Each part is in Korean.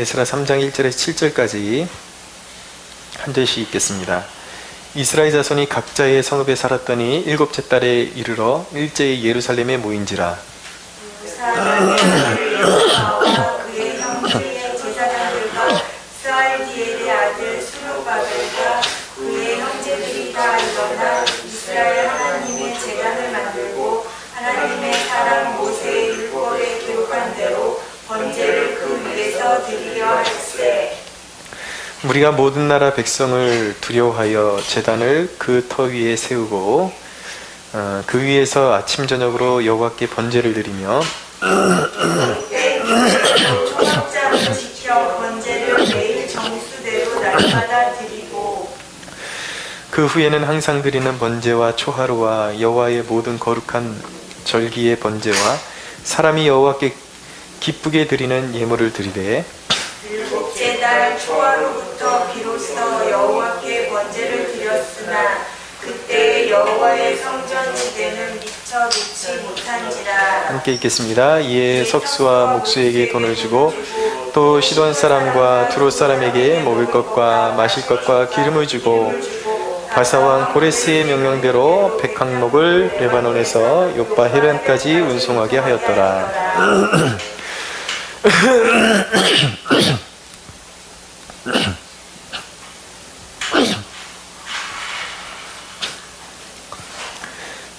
에스라 3장 1절에서 7절까지 한 절씩 읽겠습니다. 이스라엘 자손이 각자의 성읍에 살았더니 일곱째 달에 이르러 일제히 예루살렘에 모인지라. 그의 형제의 제사장들과 스알디엘의 아들 스룹바벨과 그의 형제들이 다 일어나 이스라엘 하나님의 제단을 만들고 하나님의 사람 모세의 율법에 기록한 대로 번제를 그 위에서 드리려 할세. 우리가 모든 나라 백성을 두려워하여 제단을 그 터 위에 세우고 그 위에서 아침 저녁으로 여호와께 번제를 드리며 초막장을 지켜 번제를 매일 정수대로 날마다 드리고 그 후에는 항상 드리는 번제와 초하루와 여호와의 모든 거룩한 절기의 번제와 사람이 여호와께 기쁘게 드리는 예물을 드리되 일곱째 달 초하루부터 비로소 여호와께 번제를 드렸으나 그때 여호와의 성전 지대는 미처 놓지 못한지라. 함께 읽겠습니다. 이에 석수와 목수에게 돈을 주고 또 시돈 사람과 두롯 사람에게 먹을 것과 마실 것과 기름을 주고 바사왕 고레스의 명령대로 백항목을 레바논에서 요빠 해변까지 운송하게 하였더라.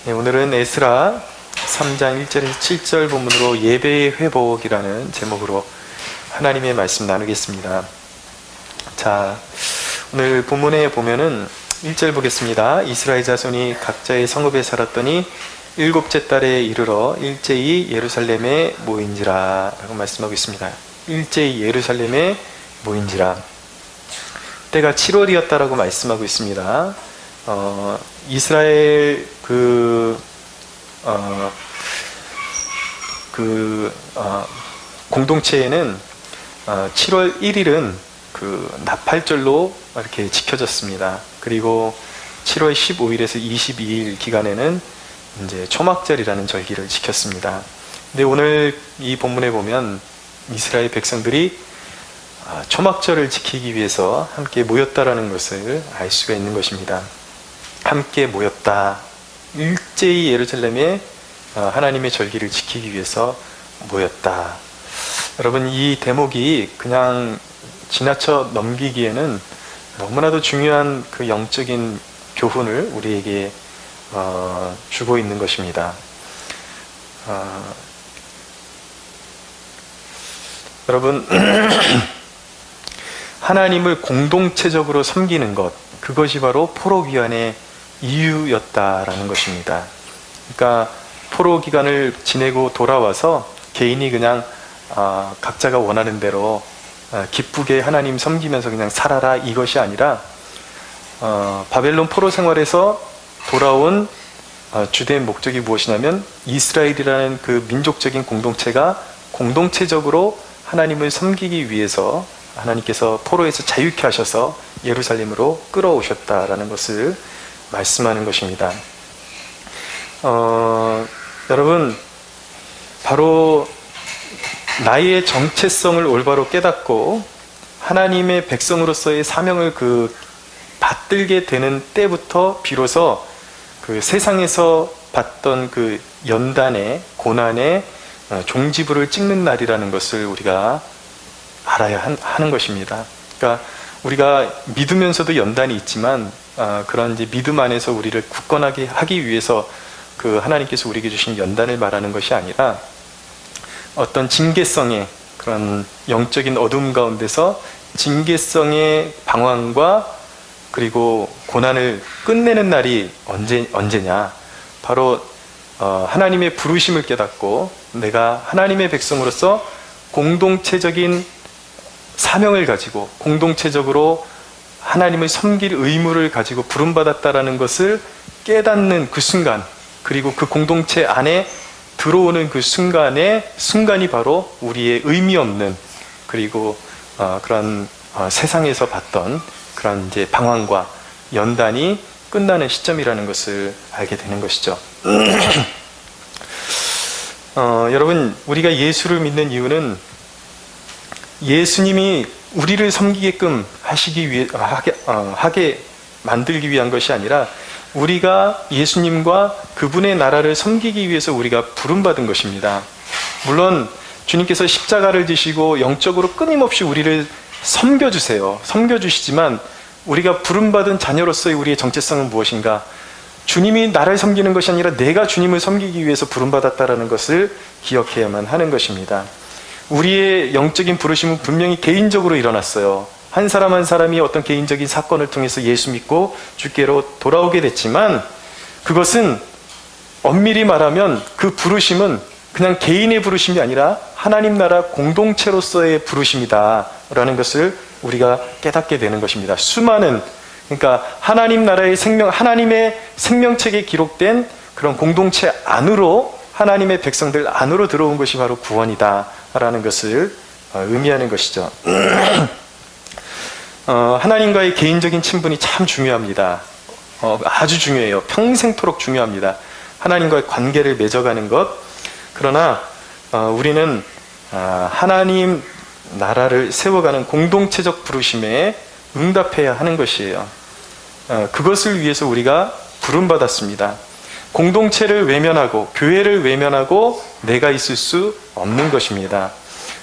네, 오늘은 에스라 3장 1절에서 7절 본문으로 예배의 회복이라는 제목으로 하나님의 말씀 나누겠습니다. 자, 오늘 본문에 보면은 1절 보겠습니다. 이스라엘 자손이 각자의 성읍에 살았더니 일곱째 달에 이르러 일제히 예루살렘에 모인지라 라고 말씀하고 있습니다. 일제히 예루살렘에 모인지라. 때가 7월이었다라고 말씀하고 있습니다. 이스라엘 공동체에는 7월 1일은 그 나팔절로 이렇게 지켜졌습니다. 그리고 7월 15일에서 22일 기간에는 이제 초막절이라는 절기를 지켰습니다. 근데 오늘 이 본문에 보면 이스라엘 백성들이 초막절을 지키기 위해서 함께 모였다라는 것을 알 수가 있는 것입니다. 함께 모였다. 일제히 예루살렘에 하나님의 절기를 지키기 위해서 모였다. 여러분, 이 대목이 그냥 지나쳐 넘기기에는 너무나도 중요한 그 영적인 교훈을 우리에게 주고 있는 것입니다. 여러분, 하나님을 공동체적으로 섬기는 것, 그것이 바로 포로 귀환의 이유였다라는 것입니다. 그러니까 포로 기간을 지내고 돌아와서 개인이 그냥 각자가 원하는 대로 기쁘게 하나님 섬기면서 그냥 살아라, 이것이 아니라 바벨론 포로 생활에서 돌아온 주된 목적이 무엇이냐면 이스라엘이라는 그 민족적인 공동체가 공동체적으로 하나님을 섬기기 위해서 하나님께서 포로에서 자유케 하셔서 예루살렘으로 끌어오셨다라는 것을 말씀하는 것입니다. 여러분, 바로 나의 정체성을 올바로 깨닫고 하나님의 백성으로서의 사명을 받들게 되는 때부터 비로소 그 세상에서 받던 그 연단의 고난의 종지부를 찍는 날이라는 것을 우리가 알아야 하는 것입니다. 그러니까 우리가 믿으면서도 연단이 있지만 그런 이제 믿음 안에서 우리를 굳건하게 하기 위해서 그 하나님께서 우리에게 주신 연단을 말하는 것이 아니라 어떤 징계성의 그런 영적인 어둠 가운데서 징계성의 방황과 그리고 고난을 끝내는 날이 언제냐? 바로 하나님의 부르심을 깨닫고 내가 하나님의 백성으로서 공동체적인 사명을 가지고 공동체적으로 하나님을 섬길 의무를 가지고 부름받았다라는 것을 깨닫는 그 순간, 그리고 그 공동체 안에 들어오는 그 순간이 바로 우리의 의미 없는, 그리고 그런 세상에서 봤던 그런 이제 방황과 연단이 끝나는 시점이라는 것을 알게 되는 것이죠. 여러분, 우리가 예수를 믿는 이유는 예수님이 우리를 섬기게끔 하게 만들기 위한 것이 아니라 우리가 예수님과 그분의 나라를 섬기기 위해서 우리가 부름받은 것입니다. 물론 주님께서 십자가를 지시고 영적으로 끊임없이 우리를 섬겨주세요. 섬겨주시지만 우리가 부름받은 자녀로서의 우리의 정체성은 무엇인가? 주님이 나를 섬기는 것이 아니라 내가 주님을 섬기기 위해서 부름받았다라는 것을 기억해야만 하는 것입니다. 우리의 영적인 부르심은 분명히 개인적으로 일어났어요. 한 사람 한 사람이 어떤 개인적인 사건을 통해서 예수 믿고 주께로 돌아오게 됐지만, 그것은 엄밀히 말하면 그 부르심은 그냥 개인의 부르심이 아니라 하나님 나라 공동체로서의 부르심이다 라는 것을 우리가 깨닫게 되는 것입니다. 수많은, 그러니까 하나님 나라의 하나님의 생명책에 기록된 그런 공동체 안으로, 하나님의 백성들 안으로 들어온 것이 바로 구원이다 라는 것을 의미하는 것이죠. 하나님과의 개인적인 친분이 참 중요합니다. 아주 중요해요. 평생토록 중요합니다. 하나님과의 관계를 맺어가는 것. 그러나 우리는 하나님 나라를 세워가는 공동체적 부르심에 응답해야 하는 것이에요. 그것을 위해서 우리가 부름받았습니다. 공동체를 외면하고 교회를 외면하고 내가 있을 수 없는 것입니다.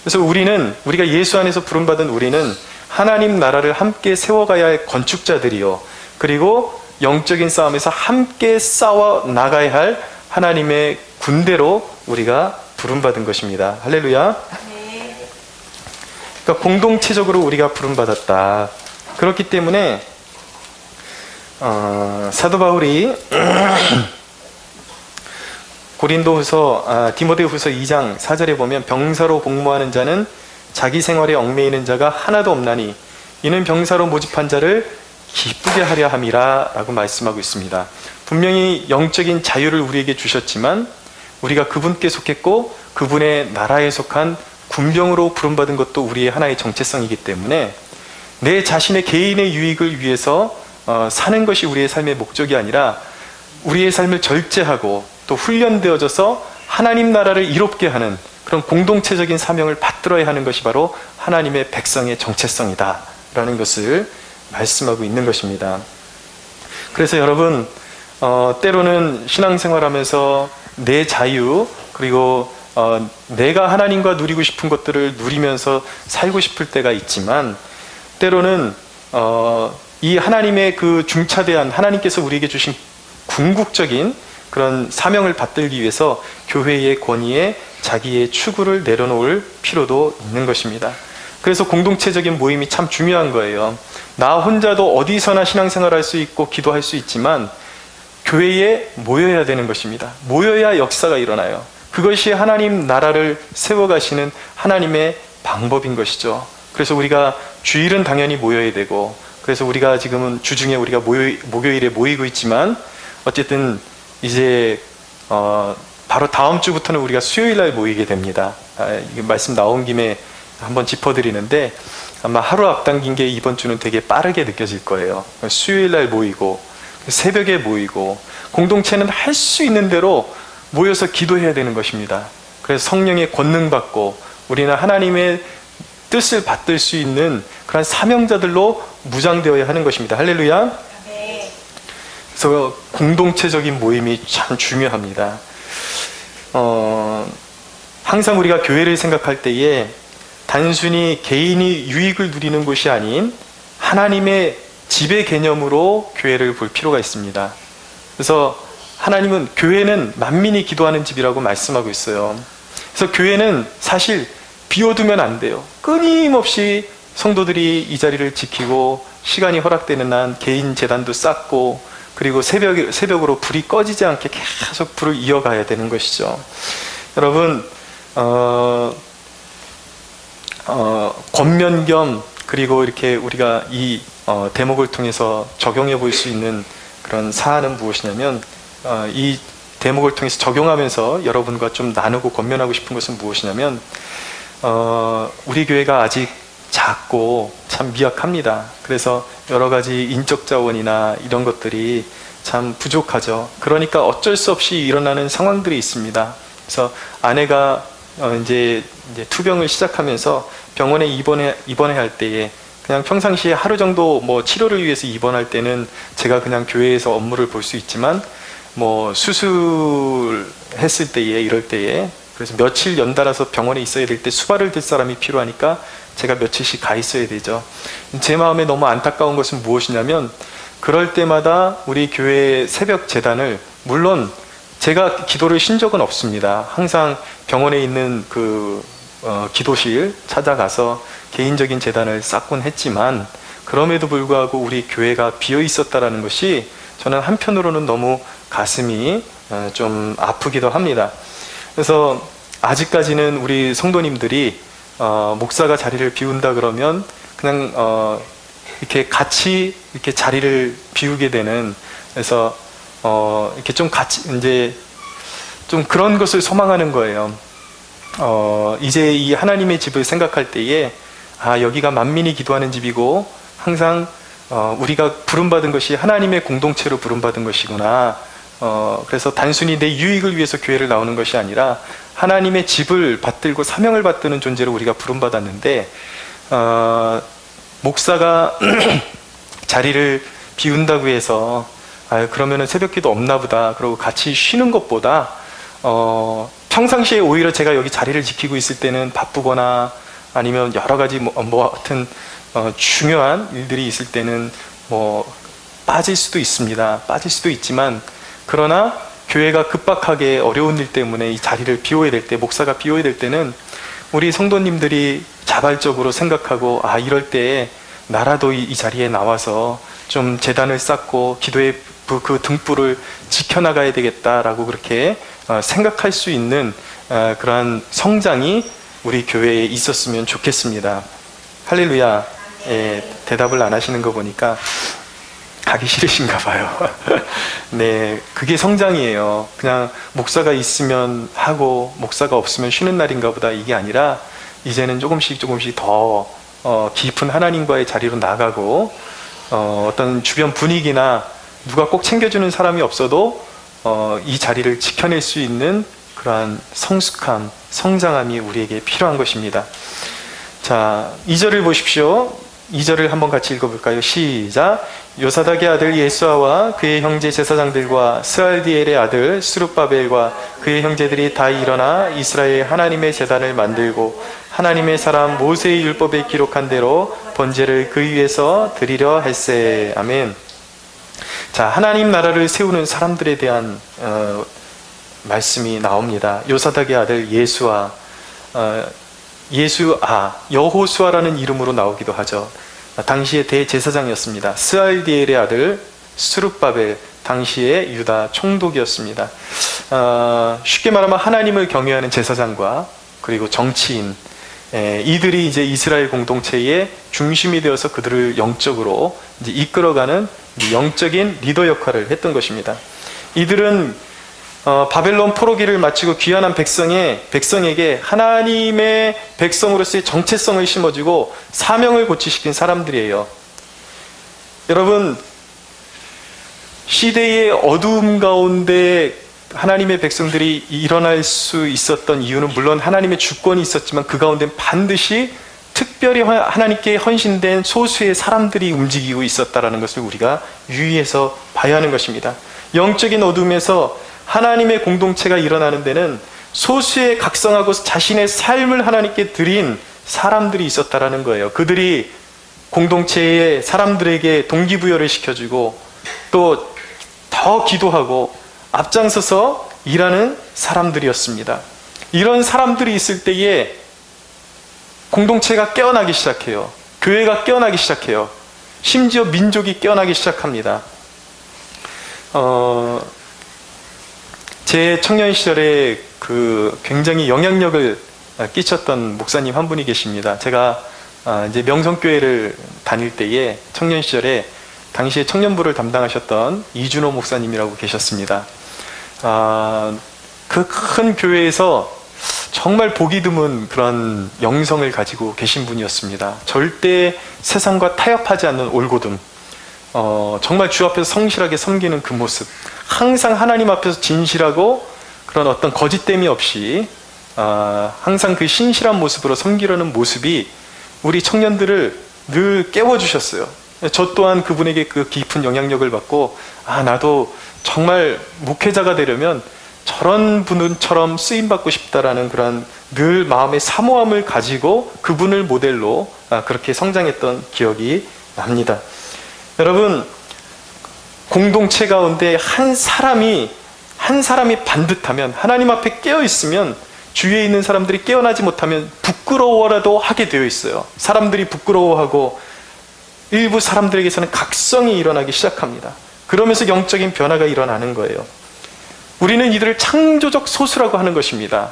그래서 우리가 예수 안에서 부름받은 우리는 하나님 나라를 함께 세워가야 할 건축자들이요, 그리고 영적인 싸움에서 함께 싸워 나가야 할 하나님의 군대로 우리가 부름받은 것입니다. 할렐루야. 그러니까 공동체적으로 우리가 부름받았다. 그렇기 때문에 사도 바울이 디모데후서 2장 4절에 보면, 병사로 복무하는 자는 자기 생활에 얽매이는 자가 하나도 없나니 이는 병사로 모집한 자를 기쁘게 하려 함이라 라고 말씀하고 있습니다. 분명히 영적인 자유를 우리에게 주셨지만 우리가 그분께 속했고 그분의 나라에 속한 군병으로 부름받은 것도 우리의 하나의 정체성이기 때문에 내 자신의 개인의 유익을 위해서 사는 것이 우리의 삶의 목적이 아니라 우리의 삶을 절제하고 또 훈련되어져서 하나님 나라를 이롭게 하는 그런 공동체적인 사명을 받들어야 하는 것이 바로 하나님의 백성의 정체성이다 라는 것을 말씀하고 있는 것입니다. 그래서 여러분, 때로는 신앙생활하면서 내 자유, 그리고 내가 하나님과 누리고 싶은 것들을 누리면서 살고 싶을 때가 있지만, 때로는 이 하나님의 그 중차대한 하나님께서 우리에게 주신 궁극적인 그런 사명을 받들기 위해서 교회의 권위에 자기의 추구를 내려놓을 필요도 있는 것입니다. 그래서 공동체적인 모임이 참 중요한 거예요. 나 혼자도 어디서나 신앙생활할 수 있고 기도할 수 있지만 교회에 모여야 되는 것입니다. 모여야 역사가 일어나요. 그것이 하나님 나라를 세워가시는 하나님의 방법인 것이죠. 그래서 우리가 주일은 당연히 모여야 되고, 그래서 우리가 지금은 주중에 우리가 목요일에 모이고 있지만, 어쨌든 이제 바로 다음 주부터는 우리가 수요일날 모이게 됩니다. 이게 말씀 나온 김에 한번 짚어드리는데, 아마 하루 앞당긴 게 이번 주는 되게 빠르게 느껴질 거예요. 수요일날 모이고 새벽에 모이고, 공동체는 할 수 있는 대로 모여서 기도해야 되는 것입니다. 그래서 성령의 권능 받고 우리는 하나님의 뜻을 받들 수 있는 그런 사명자들로 무장되어야 하는 것입니다. 할렐루야. 그래서 공동체적인 모임이 참 중요합니다. 항상 우리가 교회를 생각할 때에 단순히 개인이 유익을 누리는 곳이 아닌 하나님의 지배 개념으로 교회를 볼 필요가 있습니다. 그래서 하나님은, 교회는 만민이 기도하는 집이라고 말씀하고 있어요. 그래서 교회는 사실 비워두면 안 돼요. 끊임없이 성도들이 이 자리를 지키고 시간이 허락되는 한 개인 제단도 쌓고, 그리고 새벽으로 불이 꺼지지 않게 계속 불을 이어가야 되는 것이죠. 여러분, 권면 겸, 그리고 이렇게 우리가 이 대목을 통해서 적용해 볼 수 있는 그런 사안은 무엇이냐면, 이 대목을 통해서 적용하면서 여러분과 좀 나누고 권면하고 싶은 것은 무엇이냐면, 우리 교회가 아직 작고 참 미약합니다. 그래서 여러 가지 인적 자원이나 이런 것들이 참 부족하죠. 그러니까 어쩔 수 없이 일어나는 상황들이 있습니다. 그래서 아내가 이제 투병을 시작하면서 병원에 입원해야 할 때에 그냥 평상시에 하루 정도 뭐 치료를 위해서 입원할 때는 제가 그냥 교회에서 업무를 볼 수 있지만 뭐 수술했을 때에 이럴 때에 그래서 며칠 연달아서 병원에 있어야 될 때 수발을 들 사람이 필요하니까 제가 며칠씩 가 있어야 되죠. 제 마음에 너무 안타까운 것은 무엇이냐면 그럴 때마다 우리 교회 새벽 제단을 물론 제가 기도를 쉰 적은 없습니다. 항상 병원에 있는 그 기도실 찾아가서 개인적인 제단을 쌓곤 했지만 그럼에도 불구하고 우리 교회가 비어 있었다라는 것이 저는 한편으로는 너무 가슴이 좀 아프기도 합니다. 그래서 아직까지는 우리 성도님들이 목사가 자리를 비운다 그러면 그냥 이렇게 같이 이렇게 자리를 비우게 되는 그래서 이렇게 좀 같이 이제 좀 그런 것을 소망하는 거예요. 이제 이 하나님의 집을 생각할 때에 여기가 만민이 기도하는 집이고 항상 우리가 부름받은 것이 하나님의 공동체로 부름받은 것이구나. 그래서 단순히 내 유익을 위해서 교회를 나오는 것이 아니라 하나님의 집을 받들고 사명을 받드는 존재로 우리가 부름받았는데 목사가 자리를 비운다고 해서 그러면은 새벽기도 없나 보다 그러고 같이 쉬는 것보다 평상시에 오히려 제가 여기 자리를 지키고 있을 때는 바쁘거나 아니면 여러 가지 뭐 하여튼 중요한 일들이 있을 때는 뭐 빠질 수도 있습니다. 빠질 수도 있지만 그러나 교회가 급박하게 어려운 일 때문에 이 자리를 비워야 될 때 목사가 비워야 될 때는 우리 성도님들이 자발적으로 생각하고 이럴 때에 나라도 이 자리에 나와서 좀 제단을 쌓고 기도의 그 등불을 지켜나가야 되겠다라고 그렇게 생각할 수 있는 그러한 성장이 우리 교회에 있었으면 좋겠습니다. 할렐루야. 대답을 안 하시는 거 보니까 가기 싫으신가 봐요. 네, 그게 성장이에요. 그냥 목사가 있으면 하고 목사가 없으면 쉬는 날인가 보다 이게 아니라 이제는 조금씩 더 깊은 하나님과의 자리로 나가고 어떤 주변 분위기나 누가 꼭 챙겨주는 사람이 없어도 이 자리를 지켜낼 수 있는 그러한 성숙함, 성장함이 우리에게 필요한 것입니다. 자, 2절을 보십시오. 2절을 한번 같이 읽어볼까요? 시작! 요사닥의 아들 예수아와 그의 형제 제사장들과 스알디엘의 아들 스룹바벨과 그의 형제들이 다 일어나 이스라엘 하나님의 제단을 만들고 하나님의 사람 모세의 율법에 기록한 대로 번제를 그 위에서 드리려 했세. 아멘. 자, 하나님 나라를 세우는 사람들에 대한 말씀이 나옵니다. 요사닥의 아들 예수아, 여호수아라는 이름으로 나오기도 하죠. 당시의 대제사장이었습니다. 스알디엘의 아들 스룹바벨, 당시의 유다 총독이었습니다. 쉽게 말하면 하나님을 경외하는 제사장과 그리고 정치인, 이들이 이제 이스라엘 공동체의 중심이 되어서 그들을 영적으로 이제 이끌어가는 영적인 리더 역할을 했던 것입니다. 이들은 바벨론 포로기를 마치고 귀환한 백성에게 하나님의 백성으로서의 정체성을 심어주고 사명을 고취시킨 사람들이에요. 여러분, 시대의 어두움 가운데 하나님의 백성들이 일어날 수 있었던 이유는 물론 하나님의 주권이 있었지만 그 가운데 반드시 특별히 하나님께 헌신된 소수의 사람들이 움직이고 있었다는 것을 우리가 유의해서 봐야 하는 것입니다. 영적인 어둠에서 하나님의 공동체가 일어나는 데는 소수의 각성하고 자신의 삶을 하나님께 드린 사람들이 있었다라는 거예요. 그들이 공동체의 사람들에게 동기부여를 시켜주고 또 더 기도하고 앞장서서 일하는 사람들이었습니다. 이런 사람들이 있을 때에 공동체가 깨어나기 시작해요. 교회가 깨어나기 시작해요. 심지어 민족이 깨어나기 시작합니다. 제 청년 시절에 굉장히 영향력을 끼쳤던 목사님 한 분이 계십니다. 제가 이제 명성교회를 다닐 때에 청년 시절에 당시에 청년부를 담당하셨던 이준호 목사님이라고 계셨습니다. 그 큰 교회에서 정말 보기 드문 그런 영성을 가지고 계신 분이었습니다. 절대 세상과 타협하지 않는 올곧음, 정말 주 앞에서 성실하게 섬기는 그 모습, 항상 하나님 앞에서 진실하고 그런 어떤 거짓됨이 없이 항상 그 신실한 모습으로 섬기려는 모습이 우리 청년들을 늘 깨워주셨어요. 저 또한 그분에게 그 깊은 영향력을 받고, 나도 정말 목회자가 되려면 저런 분처럼 쓰임받고 싶다라는 그런 늘 마음의 사모함을 가지고 그분을 모델로 그렇게 성장했던 기억이 납니다. 여러분, 공동체 가운데 한 사람이 반듯하면, 하나님 앞에 깨어 있으면, 주위에 있는 사람들이 깨어나지 못하면 부끄러워라도 하게 되어 있어요. 사람들이 부끄러워하고 일부 사람들에게서는 각성이 일어나기 시작합니다. 그러면서 영적인 변화가 일어나는 거예요. 우리는 이들을 창조적 소수라고 하는 것입니다.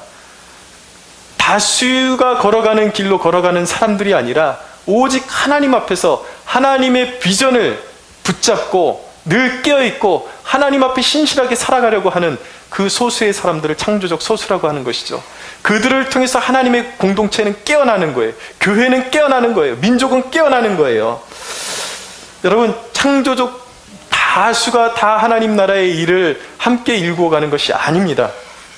다수가 걸어가는 길로 걸어가는 사람들이 아니라 오직 하나님 앞에서 하나님의 비전을 붙잡고 늘 깨어있고 하나님 앞에 신실하게 살아가려고 하는 그 소수의 사람들을 창조적 소수라고 하는 것이죠. 그들을 통해서 하나님의 공동체는 깨어나는 거예요. 교회는 깨어나는 거예요. 민족은 깨어나는 거예요. 여러분, 창조적 다수가 다 하나님 나라의 일을 함께 일구어 가는 것이 아닙니다.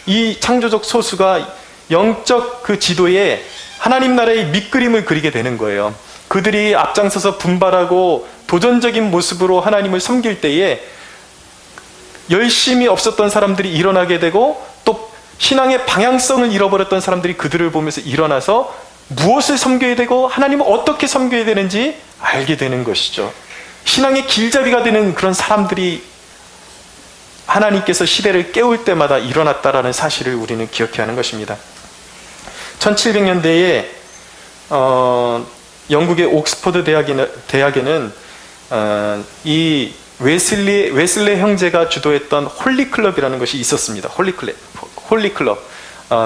이 창조적 소수가 영적 그 지도에 하나님 나라의 밑그림을 그리게 되는 거예요. 그들이 앞장서서 분발하고 도전적인 모습으로 하나님을 섬길 때에 열심히 없었던 사람들이 일어나게 되고, 또 신앙의 방향성을 잃어버렸던 사람들이 그들을 보면서 일어나서 무엇을 섬겨야 되고 하나님을 어떻게 섬겨야 되는지 알게 되는 것이죠. 신앙의 길잡이가 되는 그런 사람들이 하나님께서 시대를 깨울 때마다 일어났다라는 사실을 우리는 기억해야 하는 것입니다. 1700년대에 영국의 옥스퍼드 대학에는 이 웨슬레 형제가 주도했던 홀리클럽이라는 것이 있었습니다. 홀리클럽.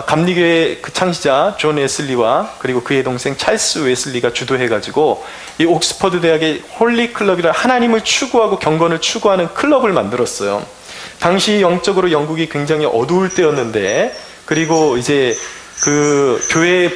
감리교의 그 창시자 존 웨슬리와 그리고 그의 동생 찰스 웨슬리가 주도해가지고 이 옥스퍼드 대학의 홀리클럽이라 하나님을 추구하고 경건을 추구하는 클럽을 만들었어요. 당시 영적으로 영국이 굉장히 어두울 때였는데, 그리고 이제 그 교회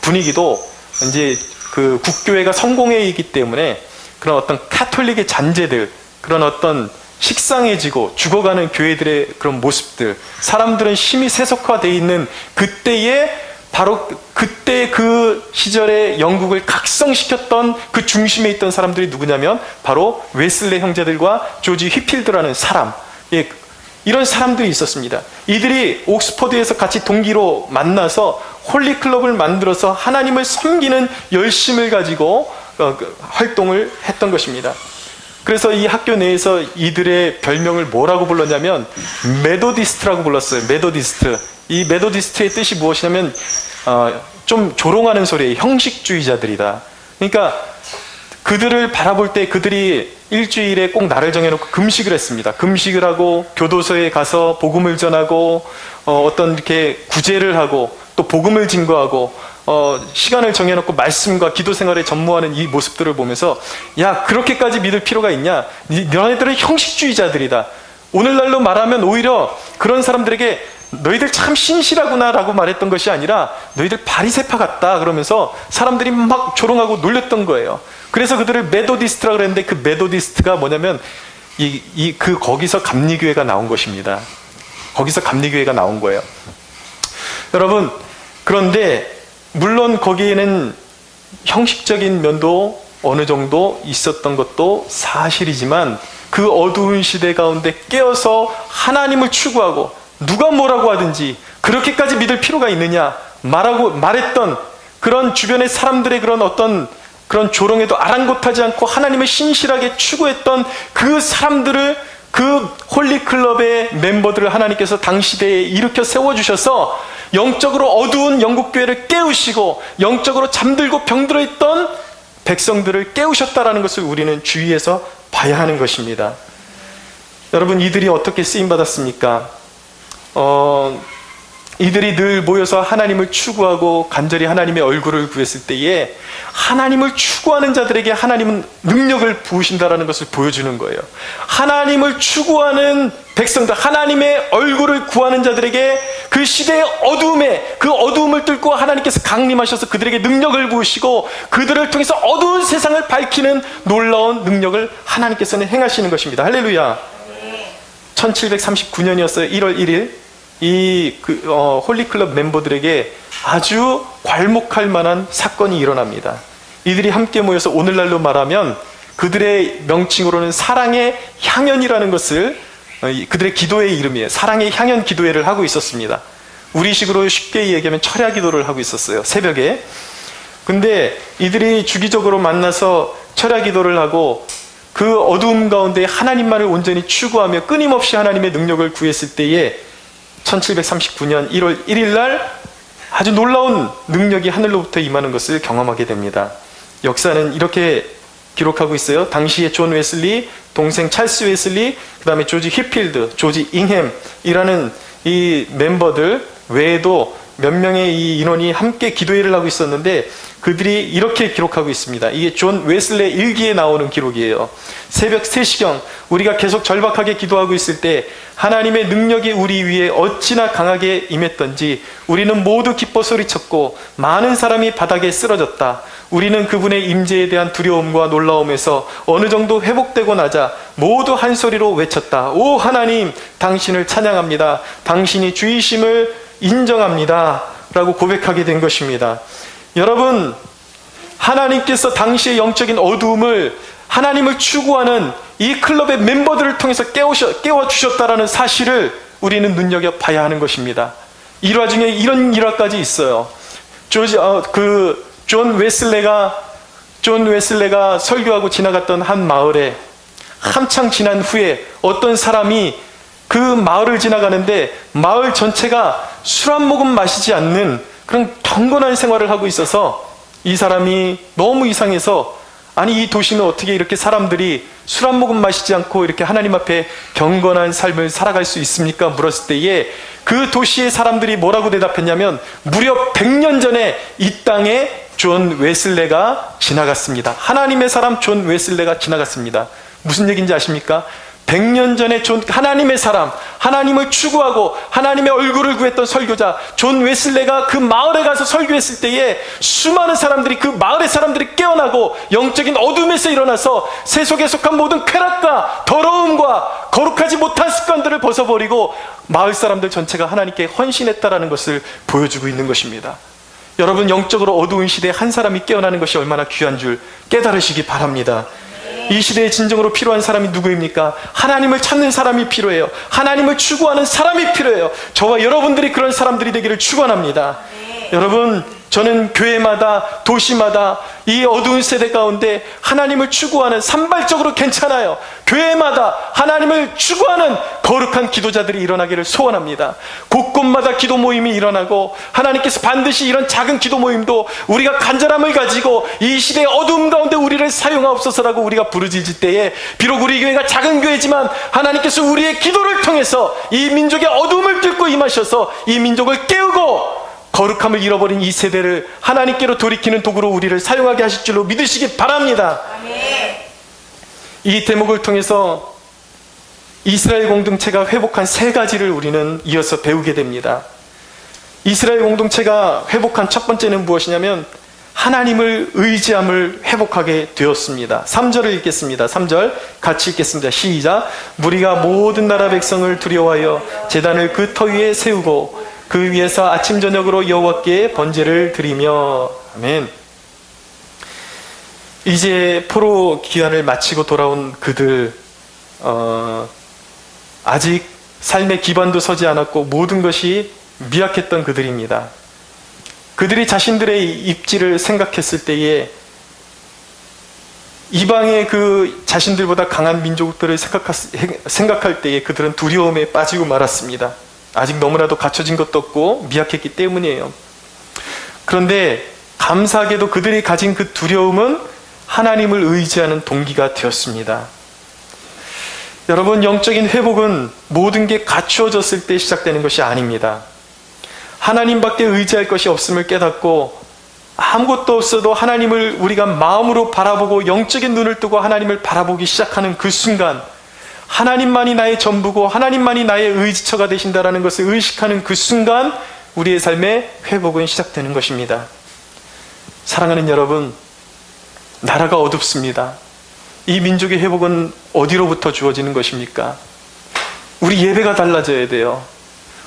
분위기도 이제 그 국교회가 성공회이기 때문에 그런 어떤 카톨릭의 잔재들, 그런 어떤 식상해지고 죽어가는 교회들의 그런 모습들, 사람들은 심히 세속화되어 있는 그때에, 바로 그때 그 시절에 영국을 각성시켰던 그 중심에 있던 사람들이 누구냐면 바로 웨슬레 형제들과 조지 휘필드라는 사람, 이런 사람들이 있었습니다. 이들이 옥스퍼드에서 같이 동기로 만나서 홀리클럽을 만들어서 하나님을 섬기는 열심을 가지고 활동을 했던 것입니다. 그래서 이 학교 내에서 이들의 별명을 뭐라고 불렀냐면 메도디스트라고 불렀어요. 메도디스트. 이 메도디스트의 뜻이 무엇이냐면 좀 조롱하는 소리예요. 형식주의자들이다. 그러니까 그들을 바라볼 때 그들이 일주일에 꼭 날을 정해놓고 금식을 했습니다. 금식을 하고 교도소에 가서 복음을 전하고 어떤 이렇게 구제를 하고 또 복음을 증거하고 시간을 정해놓고 말씀과 기도 생활에 전무하는 이 모습들을 보면서, 야, 그렇게까지 믿을 필요가 있냐? 너희들은 형식주의자들이다. 오늘날로 말하면 오히려 그런 사람들에게 너희들 참 신실하구나 라고 말했던 것이 아니라 너희들 바리새파 같다 그러면서 사람들이 막 조롱하고 놀렸던 거예요. 그래서 그들을 메도디스트라고 그랬는데, 그 메도디스트가 뭐냐면 거기서 감리교회가 나온 것입니다. 거기서 감리교회가 나온 거예요. 여러분, 그런데 물론 거기에는 형식적인 면도 어느 정도 있었던 것도 사실이지만, 그 어두운 시대 가운데 깨어서 하나님을 추구하고 누가 뭐라고 하든지 그렇게까지 믿을 필요가 있느냐 말했던 그런 주변의 사람들의 그런 어떤 그런 조롱에도 아랑곳하지 않고 하나님을 신실하게 추구했던 그 사람들을, 그 홀리클럽의 멤버들을 하나님께서 당시대에 일으켜 세워주셔서 영적으로 어두운 영국교회를 깨우시고 영적으로 잠들고 병들어 있던 백성들을 깨우셨다라는 것을 우리는 주의해서 봐야 하는 것입니다. 여러분, 이들이 어떻게 쓰임받았습니까? 이들이 늘 모여서 하나님을 추구하고 간절히 하나님의 얼굴을 구했을 때에 하나님을 추구하는 자들에게 하나님은 능력을 부으신다라는 것을 보여주는 거예요. 하나님을 추구하는 백성들, 하나님의 얼굴을 구하는 자들에게 그 시대의 어두움에, 그 어두움을 뚫고 하나님께서 강림하셔서 그들에게 능력을 부으시고 그들을 통해서 어두운 세상을 밝히는 놀라운 능력을 하나님께서는 행하시는 것입니다. 할렐루야. 1739년이었어요. 1월 1일. 홀리클럽 멤버들에게 아주 괄목할 만한 사건이 일어납니다. 이들이 함께 모여서 오늘날로 말하면 그들의 명칭으로는 사랑의 향연이라는 것을, 그들의 기도의 이름이에요. 사랑의 향연 기도회를 하고 있었습니다. 우리식으로 쉽게 얘기하면 철야 기도를 하고 있었어요, 새벽에. 근데 이들이 주기적으로 만나서 철야 기도를 하고 그 어두움 가운데 하나님만을 온전히 추구하며 끊임없이 하나님의 능력을 구했을 때에 1739년 1월 1일 날 아주 놀라운 능력이 하늘로부터 임하는 것을 경험하게 됩니다. 역사는 이렇게 기록하고 있어요. 당시에 존 웨슬리, 동생 찰스 웨슬리, 그 다음에 조지 휘필드, 조지 잉햄이라는 이 멤버들 외에도 몇 명의 이 인원이 함께 기도회를 하고 있었는데 그들이 이렇게 기록하고 있습니다. 이게 존 웨슬레 일기에 나오는 기록이에요. 새벽 3시경 우리가 계속 절박하게 기도하고 있을 때 하나님의 능력이 우리 위에 어찌나 강하게 임했던지 우리는 모두 기뻐 소리쳤고 많은 사람이 바닥에 쓰러졌다. 우리는 그분의 임재에 대한 두려움과 놀라움에서 어느 정도 회복되고 나자 모두 한 소리로 외쳤다. 오 하나님, 당신을 찬양합니다. 당신이 주이심을 인정합니다. 라고 고백하게 된 것입니다. 여러분, 하나님께서 당시의 영적인 어두움을 하나님을 추구하는 이 클럽의 멤버들을 통해서 깨워주셨다라는 사실을 우리는 눈여겨봐야 하는 것입니다. 일화 중에 이런 일화까지 있어요. 존 웨슬레가 설교하고 지나갔던 한 마을에 한창 지난 후에 어떤 사람이 그 마을을 지나가는데 마을 전체가 술 한 모금 마시지 않는 그런 경건한 생활을 하고 있어서 이 사람이 너무 이상해서 아니 이 도시는 어떻게 이렇게 사람들이 술 한 모금 마시지 않고 이렇게 하나님 앞에 경건한 삶을 살아갈 수 있습니까? 물었을 때에 그 도시의 사람들이 뭐라고 대답했냐면 무려 100년 전에 이 땅에 존 웨슬레가 지나갔습니다. 하나님의 사람 존 웨슬레가 지나갔습니다. 무슨 얘기인지 아십니까? 100년 전에 하나님의 사람, 하나님을 추구하고 하나님의 얼굴을 구했던 설교자 존 웨슬레가 그 마을에 가서 설교했을 때에 수많은 사람들이 그 마을의 사람들이 깨어나고 영적인 어둠에서 일어나서 세속에 속한 모든 쾌락과 더러움과 거룩하지 못한 습관들을 벗어버리고 마을 사람들 전체가 하나님께 헌신했다라는 것을 보여주고 있는 것입니다. 여러분, 영적으로 어두운 시대에 한 사람이 깨어나는 것이 얼마나 귀한 줄 깨달으시기 바랍니다. 이 시대에 진정으로 필요한 사람이 누구입니까? 하나님을 찾는 사람이 필요해요. 하나님을 추구하는 사람이 필요해요. 저와 여러분들이 그런 사람들이 되기를 축원합니다. 여러분, 저는 교회마다 도시마다 이 어두운 세대 가운데 하나님을 추구하는, 산발적으로 괜찮아요, 교회마다 하나님을 추구하는 거룩한 기도자들이 일어나기를 소원합니다. 곳곳마다 기도 모임이 일어나고 하나님께서 반드시 이런 작은 기도 모임도 우리가 간절함을 가지고 이 시대의 어두움 가운데 우리를 사용하옵소서라고 우리가 부르짖을 때에 비록 우리 교회가 작은 교회지만 하나님께서 우리의 기도를 통해서 이 민족의 어두움을 뚫고 임하셔서 이 민족을 깨우고 거룩함을 잃어버린 이 세대를 하나님께로 돌이키는 도구로 우리를 사용하게 하실 줄로 믿으시기 바랍니다. 아멘. 이 대목을 통해서 이스라엘 공동체가 회복한 3가지를 우리는 이어서 배우게 됩니다. 이스라엘 공동체가 회복한 첫 번째는 무엇이냐면 하나님을 의지함을 회복하게 되었습니다. 3절을 읽겠습니다. 3절 같이 읽겠습니다. 시작. 무리가 모든 나라 백성을 두려워하여 제단을 그 터 위에 세우고 그 위에서 아침 저녁으로 여호와께 번제를 드리며. 아멘. 이제 포로 기한을 마치고 돌아온 그들, 아직 삶의 기반도 서지 않았고 모든 것이 미약했던 그들입니다. 그들이 자신들의 입지를 생각했을 때에 이방의 그 자신들보다 강한 민족들을 생각할 때에 그들은 두려움에 빠지고 말았습니다. 아직 너무나도 갖춰진 것도 없고 미약했기 때문이에요. 그런데 감사하게도 그들이 가진 그 두려움은 하나님을 의지하는 동기가 되었습니다. 여러분, 영적인 회복은 모든 게 갖추어졌을 때 시작되는 것이 아닙니다. 하나님밖에 의지할 것이 없음을 깨닫고 아무것도 없어도 하나님을 우리가 마음으로 바라보고 영적인 눈을 뜨고 하나님을 바라보기 시작하는 그 순간, 하나님만이 나의 전부고 하나님만이 나의 의지처가 되신다라는 것을 의식하는 그 순간 우리의 삶의 회복은 시작되는 것입니다. 사랑하는 여러분, 나라가 어둡습니다. 이 민족의 회복은 어디로부터 주어지는 것입니까? 우리 예배가 달라져야 돼요.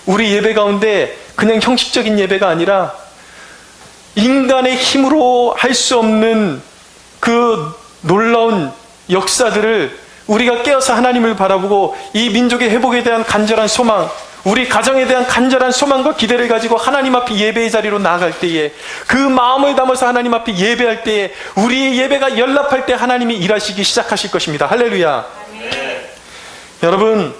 우리 예배 가운데 그냥 형식적인 예배가 아니라 인간의 힘으로 할 수 없는 그 놀라운 역사들을 우리가 깨어서 하나님을 바라보고 이 민족의 회복에 대한 간절한 소망, 우리 가정에 대한 간절한 소망과 기대를 가지고 하나님 앞에 예배의 자리로 나아갈 때에, 그 마음을 담아서 하나님 앞에 예배할 때에, 우리의 예배가 연락할 때 하나님이 일하시기 시작하실 것입니다. 할렐루야. 여러분,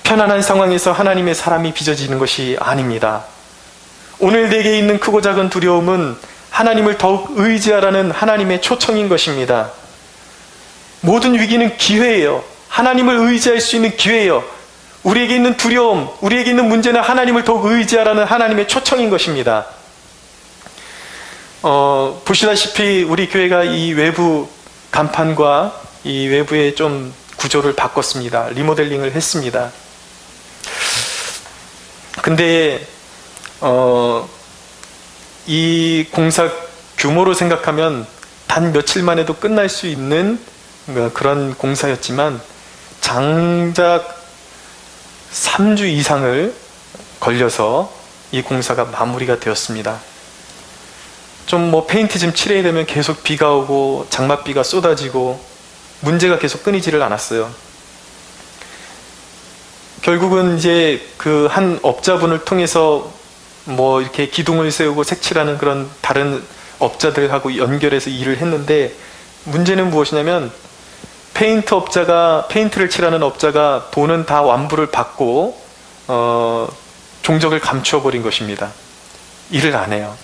편안한 상황에서 하나님의 사람이 빚어지는 것이 아닙니다. 오늘 내게 있는 크고 작은 두려움은 하나님을 더욱 의지하라는 하나님의 초청인 것입니다. 모든 위기는 기회예요. 하나님을 의지할 수 있는 기회예요. 우리에게 있는 두려움, 우리에게 있는 문제는 하나님을 더욱 의지하라는 하나님의 초청인 것입니다. 보시다시피 우리 교회가 이 외부 간판과 이 외부의 좀 구조를 바꿨습니다. 리모델링을 했습니다. 근데 이 공사 규모로 생각하면 단 며칠만 해도 끝날 수 있는 그런 공사였지만 장작 3주 이상을 걸려서 이 공사가 마무리가 되었습니다. 좀 페인트 좀 칠해야 되면 계속 비가 오고 장맛비가 쏟아지고 문제가 계속 끊이지를 않았어요. 결국은 이제 그 한 업자분을 통해서 이렇게 기둥을 세우고 색칠하는 그런 다른 업자들하고 연결해서 일을 했는데, 문제는 무엇이냐면 페인트를 칠하는 업자가 돈은 다 완부를 받고 종적을 감추어 버린 것입니다. 일을 안 해요.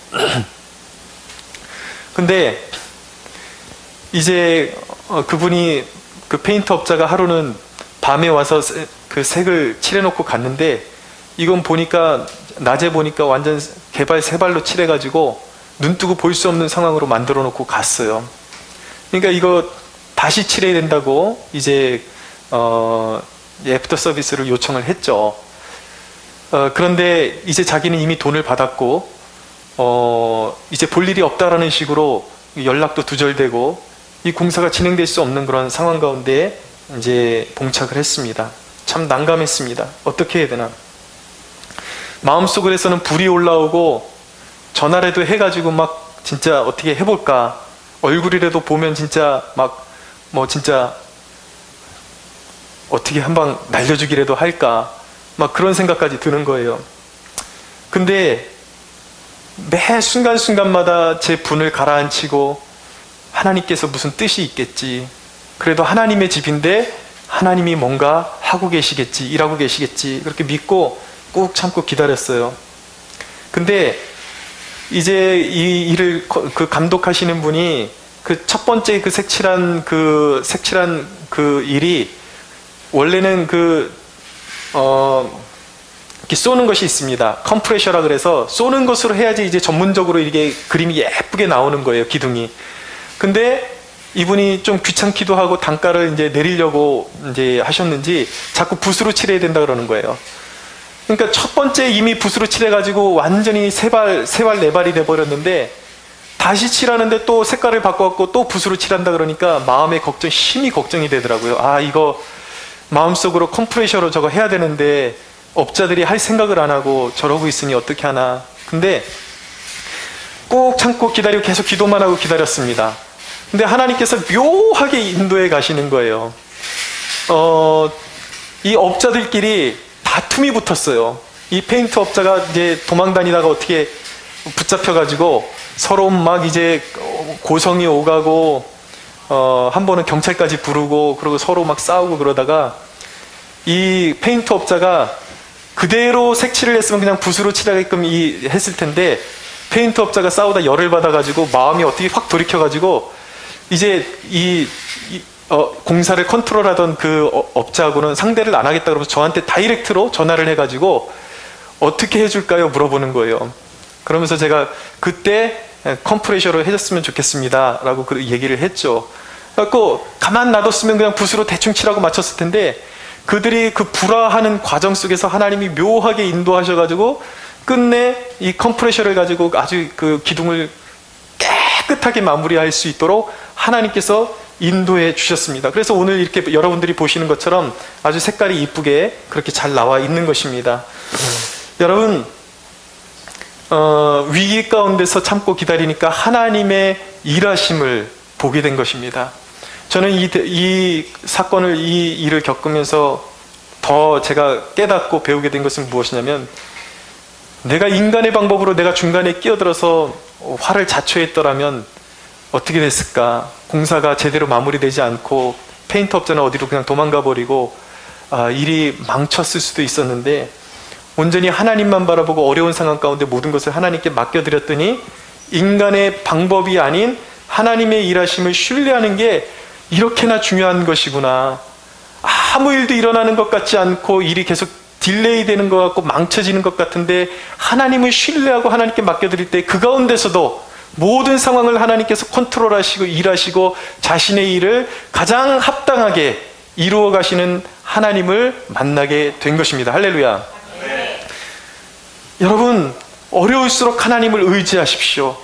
근데 이제 그분이, 그 페인트 업자가 하루는 밤에 와서 그 색을 칠해놓고 갔는데, 이건 보니까 낮에 보니까 완전 개발 세발로 칠해가지고 눈 뜨고 볼 수 없는 상황으로 만들어 놓고 갔어요. 그러니까 이거 다시 칠해야 된다고 이제 애프터 서비스를 요청을 했죠. 그런데 이제 자기는 이미 돈을 받았고 이제 볼 일이 없다라는 식으로 연락도 두절되고 이 공사가 진행될 수 없는 그런 상황 가운데 이제 봉착을 했습니다. 참 난감했습니다. 어떻게 해야 되나. 마음속으로서는 불이 올라오고 전화라도 해가지고 막 진짜 어떻게 해볼까, 얼굴이라도 보면 진짜 진짜 어떻게 한방 날려주기라도 할까, 막 그런 생각까지 드는 거예요. 근데 매 순간순간마다 제 분을 가라앉히고, 하나님께서 무슨 뜻이 있겠지, 그래도 하나님의 집인데 하나님이 뭔가 하고 계시겠지, 일하고 계시겠지, 그렇게 믿고 꾹 참고 기다렸어요. 근데 이제 이 일을 그 감독하시는 분이 그 첫 번째 그 색칠한 그 일이, 원래는 이렇게 쏘는 것이 있습니다. 컴프레셔라 그래서 쏘는 것으로 해야지 이제 전문적으로 이게 그림이 예쁘게 나오는 거예요, 기둥이. 근데 이분이 좀 귀찮기도 하고 단가를 이제 내리려고 이제 하셨는지 자꾸 붓으로 칠해야 된다 그러는 거예요. 그러니까 첫 번째 이미 붓으로 칠해가지고 완전히 세발 네발이 돼버렸는데, 다시 칠하는데 또 색깔을 바꿔갖고 또 붓으로 칠한다 그러니까 마음의 심히 걱정이 되더라고요. 아, 이거 마음속으로 컴프레셔로 저거 해야 되는데 업자들이 할 생각을 안 하고 저러고 있으니 어떻게 하나. 근데 꼭 참고 기다리고 계속 기도만 하고 기다렸습니다. 근데 하나님께서 묘하게 인도해 가시는 거예요. 이 업자들끼리 다툼이 붙었어요. 이 페인트 업자가 이제 도망 다니다가 어떻게 붙잡혀가지고 서로 막 이제 고성이 오가고, 한 번은 경찰까지 부르고, 그리고 서로 막 싸우고 그러다가, 이 페인트 업자가 그대로 색칠을 했으면 그냥 붓으로 칠하게끔 했을 텐데, 페인트 업자가 싸우다 열을 받아가지고 마음이 어떻게 확 돌이켜가지고 이제 공사를 컨트롤하던 그 업자하고는 상대를 안 하겠다 그러면서 저한테 다이렉트로 전화를 해가지고 어떻게 해줄까요? 물어보는 거예요. 그러면서 제가 그때 컴프레셔로 해줬으면 좋겠습니다 라고 그 얘기를 했죠. 그래갖고 가만 놔뒀으면 그냥 붓으로 대충 칠하고 맞췄을 텐데, 그들이 그 불화하는 과정 속에서 하나님이 묘하게 인도하셔가지고 끝내 이 컴프레셔를 가지고 아주 그 기둥을 깨끗하게 마무리할 수 있도록 하나님께서 인도해 주셨습니다. 그래서 오늘 이렇게 여러분들이 보시는 것처럼 아주 색깔이 이쁘게 그렇게 잘 나와 있는 것입니다. 여러분, 위기 가운데서 참고 기다리니까 하나님의 일하심을 보게 된 것입니다. 저는 이 사건을, 이 일을 겪으면서 더 제가 깨닫고 배우게 된 것은 무엇이냐면, 내가 인간의 방법으로 내가 중간에 끼어들어서 화를 자초했더라면 어떻게 됐을까? 공사가 제대로 마무리되지 않고 페인트업자는 어디로 그냥 도망가 버리고 일이 망쳤을 수도 있었는데, 온전히 하나님만 바라보고 어려운 상황 가운데 모든 것을 하나님께 맡겨드렸더니 인간의 방법이 아닌 하나님의 일하심을 신뢰하는 게 이렇게나 중요한 것이구나. 아무 일도 일어나는 것 같지 않고 일이 계속 딜레이 되는 것 같고 망쳐지는 것 같은데, 하나님을 신뢰하고 하나님께 맡겨드릴 때 그 가운데서도 모든 상황을 하나님께서 컨트롤하시고 일하시고 자신의 일을 가장 합당하게 이루어 가시는 하나님을 만나게 된 것입니다. 할렐루야. 여러분, 어려울수록 하나님을 의지하십시오.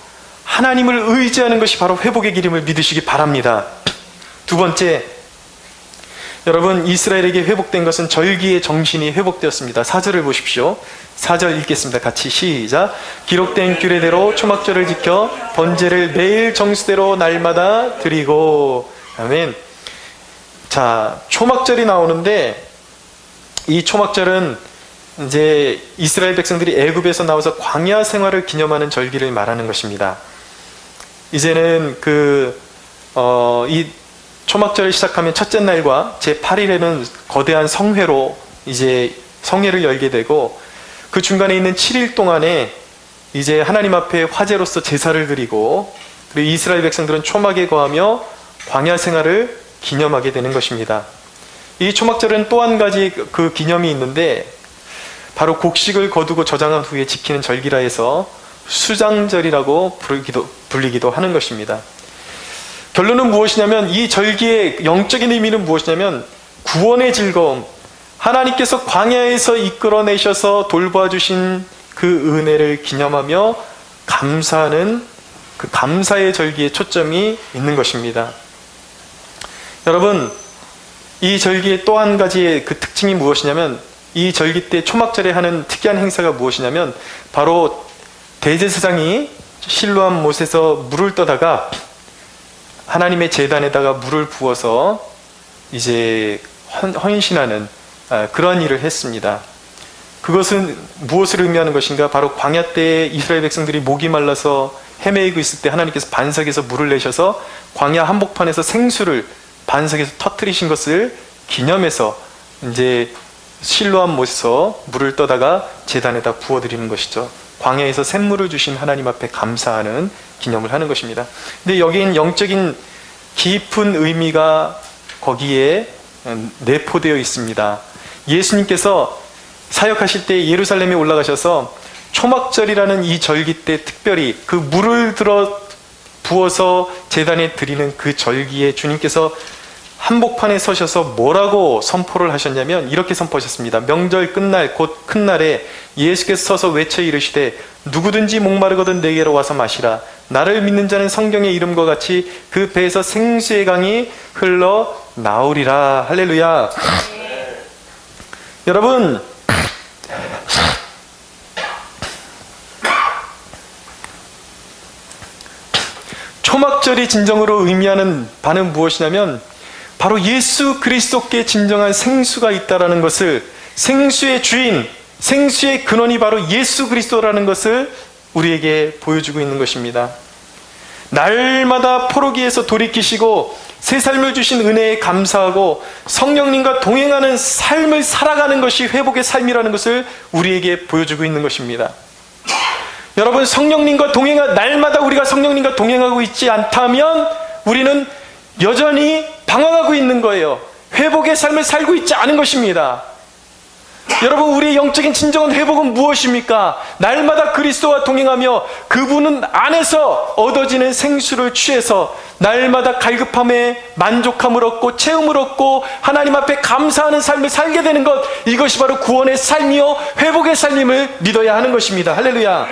하나님을 의지하는 것이 바로 회복의 길임을 믿으시기 바랍니다. 두 번째, 여러분, 이스라엘에게 회복된 것은 절기의 정신이 회복되었습니다. 4절을 보십시오. 4절 읽겠습니다. 같이 시작. 기록된 규례대로 초막절을 지켜 번제를 매일 정수대로 날마다 드리고. 아멘. 자, 초막절이 나오는데, 이 초막절은 이제 이스라엘 백성들이 애굽에서 나와서 광야 생활을 기념하는 절기를 말하는 것입니다. 이제는 이 초막절을 시작하면 첫째 날과 제8일에는 거대한 성회로 이제 성회를 열게 되고, 그 중간에 있는 7일 동안에 이제 하나님 앞에 화제로서 제사를 드리고, 그리고 이스라엘 백성들은 초막에 거하며 광야 생활을 기념하게 되는 것입니다. 이 초막절은 또 한 가지 그 기념이 있는데, 바로 곡식을 거두고 저장한 후에 지키는 절기라 해서 수장절이라고 불리기도 하는 것입니다. 결론은 무엇이냐면, 이 절기의 영적인 의미는 무엇이냐면 구원의 즐거움, 하나님께서 광야에서 이끌어내셔서 돌봐주신 그 은혜를 기념하며 감사하는 그 감사의 절기에 초점이 있는 것입니다. 여러분, 이 절기의 또 한 가지의 그 특징이 무엇이냐면, 이 절기 때 초막절에 하는 특이한 행사가 무엇이냐면, 바로 대제사장이 실로암 못에서 물을 떠다가 하나님의 제단에다가 물을 부어서 이제 헌신하는 그러한 일을 했습니다. 그것은 무엇을 의미하는 것인가? 바로 광야 때 이스라엘 백성들이 목이 말라서 헤매이고 있을 때 하나님께서 반석에서 물을 내셔서 광야 한복판에서 생수를 반석에서 터뜨리신 것을 기념해서 이제 실로암 못에서 물을 떠다가 제단에다 부어드리는 것이죠. 광야에서 샘물을 주신 하나님 앞에 감사하는 기념을 하는 것입니다. 근데 여기엔 영적인 깊은 의미가 거기에 내포되어 있습니다. 예수님께서 사역하실 때 예루살렘에 올라가셔서 초막절이라는 이 절기 때 특별히 그 물을 들어 부어서 제단에 드리는 그 절기에 주님께서 한복판에 서셔서 뭐라고 선포를 하셨냐면, 이렇게 선포하셨습니다. 명절 끝날 곧 큰 날에 예수께서 서서 외쳐 이르시되 누구든지 목마르거든 내게로 와서 마시라. 나를 믿는 자는 성경의 이름과 같이 그 배에서 생수의 강이 흘러 나오리라. 할렐루야. 여러분, 초막절이 진정으로 의미하는 바는 무엇이냐면, 바로 예수 그리스도께 진정한 생수가 있다라는 것을, 생수의 주인, 생수의 근원이 바로 예수 그리스도라는 것을 우리에게 보여주고 있는 것입니다. 날마다 포로기에서 돌이키시고 새 삶을 주신 은혜에 감사하고 성령님과 동행하는 삶을 살아가는 것이 회복의 삶이라는 것을 우리에게 보여주고 있는 것입니다. 여러분, 날마다 우리가 성령님과 동행하고 있지 않다면 우리는 여전히 방황하고 있는 거예요. 회복의 삶을 살고 있지 않은 것입니다. 여러분, 우리의 영적인 진정한 회복은 무엇입니까? 날마다 그리스도와 동행하며 그분 안에서 얻어지는 생수를 취해서 날마다 갈급함에 만족함을 얻고 채움을 얻고 하나님 앞에 감사하는 삶을 살게 되는 것, 이것이 바로 구원의 삶이요 회복의 삶임을 믿어야 하는 것입니다. 할렐루야.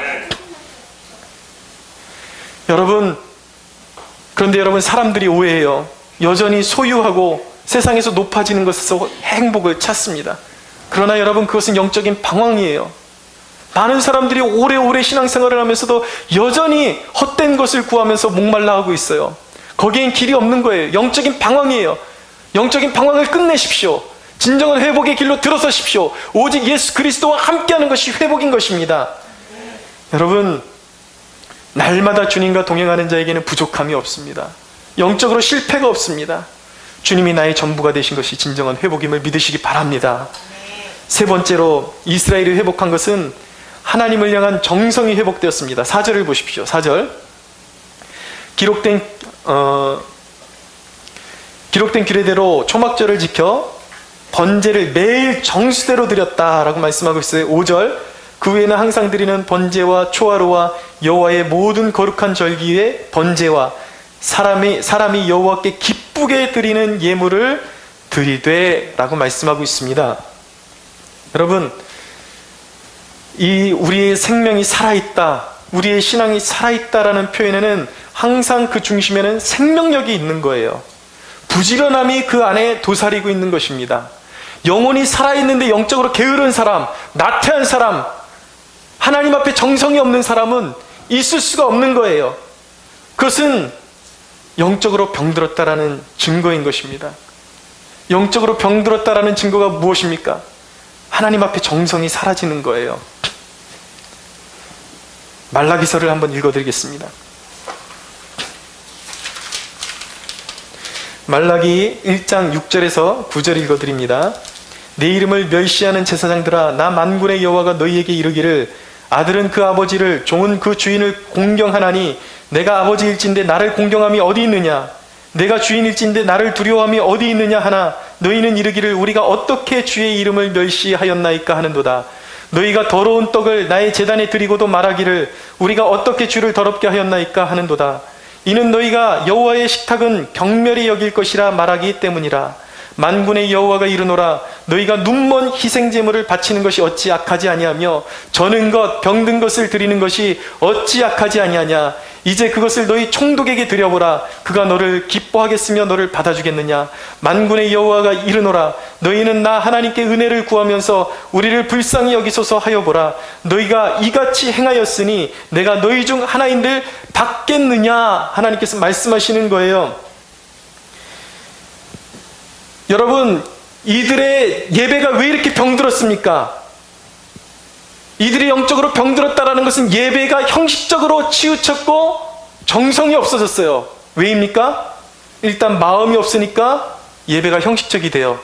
그런데 여러분, 사람들이 오해해요. 여전히 소유하고 세상에서 높아지는 것에서 행복을 찾습니다. 그러나 여러분, 그것은 영적인 방황이에요. 많은 사람들이 오래오래 신앙생활을 하면서도 여전히 헛된 것을 구하면서 목말라 하고 있어요. 거기엔 길이 없는 거예요. 영적인 방황이에요. 영적인 방황을 끝내십시오. 진정한 회복의 길로 들어서십시오. 오직 예수 그리스도와 함께하는 것이 회복인 것입니다. 여러분, 날마다 주님과 동행하는 자에게는 부족함이 없습니다. 영적으로 실패가 없습니다. 주님이 나의 전부가 되신 것이 진정한 회복임을 믿으시기 바랍니다. 세 번째로 이스라엘이 회복한 것은 하나님을 향한 정성이 회복되었습니다. 4절을 보십시오. 4절. 기록된 규례대로 초막절을 지켜 번제를 매일 정수대로 드렸다라고 말씀하고 있어요. 5절. 그 외에는 항상 드리는 번제와 초하루와 여호와의 모든 거룩한 절기에 번제와 사람이 여호와께 기쁘게 드리는 예물을 드리되 라고 말씀하고 있습니다. 여러분, 우리의 생명이 살아있다, 우리의 신앙이 살아있다라는 표현에는 항상 그 중심에는 생명력이 있는 거예요. 부지런함이 그 안에 도사리고 있는 것입니다. 영혼이 살아있는데 영적으로 게으른 사람, 나태한 사람, 하나님 앞에 정성이 없는 사람은 있을 수가 없는 거예요. 그것은 영적으로 병들었다라는 증거인 것입니다. 영적으로 병들었다라는 증거가 무엇입니까? 하나님 앞에 정성이 사라지는 거예요. 말라기서를 한번 읽어드리겠습니다. 말라기 1장 6절에서 9절 읽어드립니다. 내 이름을 멸시하는 제사장들아, 나 만군의 여호와가 너희에게 이르기를 아들은 그 아버지를, 종은 그 주인을 공경하나니 내가 아버지일진데 나를 공경함이 어디 있느냐? 내가 주인일진데 나를 두려워함이 어디 있느냐 하나 너희는 이르기를 우리가 어떻게 주의 이름을 멸시하였나이까 하는도다. 너희가 더러운 떡을 나의 제단에 드리고도 말하기를 우리가 어떻게 주를 더럽게 하였나이까 하는도다. 이는 너희가 여호와의 식탁은 경멸히 여길 것이라 말하기 때문이라. 만군의 여호와가 이르노라. 너희가 눈먼 희생제물을 바치는 것이 어찌 악하지 아니하며 저는 것 병든 것을 드리는 것이 어찌 악하지 아니하냐. 이제 그것을 너희 총독에게 드려보라. 그가 너를 기뻐하겠으며 너를 받아주겠느냐. 만군의 여호와가 이르노라. 너희는 나 하나님께 은혜를 구하면서 우리를 불쌍히 여기소서 하여보라. 너희가 이같이 행하였으니 내가 너희 중 하나인들 받겠느냐. 하나님께서 말씀하시는 거예요. 여러분, 이들의 예배가 왜 이렇게 병들었습니까? 이들이 영적으로 병들었다라는 것은 예배가 형식적으로 치우쳤고 정성이 없어졌어요. 왜입니까? 일단 마음이 없으니까 예배가 형식적이 돼요.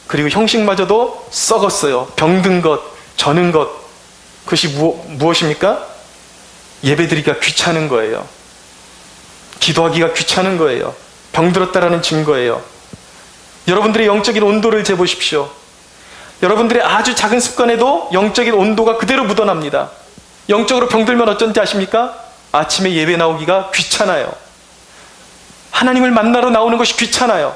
그리고 형식마저도 썩었어요. 병든 것, 저는 것. 그것이 무엇입니까? 예배드리기가 귀찮은 거예요. 기도하기가 귀찮은 거예요. 병들었다라는 증거예요. 여러분들의 영적인 온도를 재보십시오. 여러분들의 아주 작은 습관에도 영적인 온도가 그대로 묻어납니다. 영적으로 병들면 어쩐지 아십니까? 아침에 예배 나오기가 귀찮아요. 하나님을 만나러 나오는 것이 귀찮아요.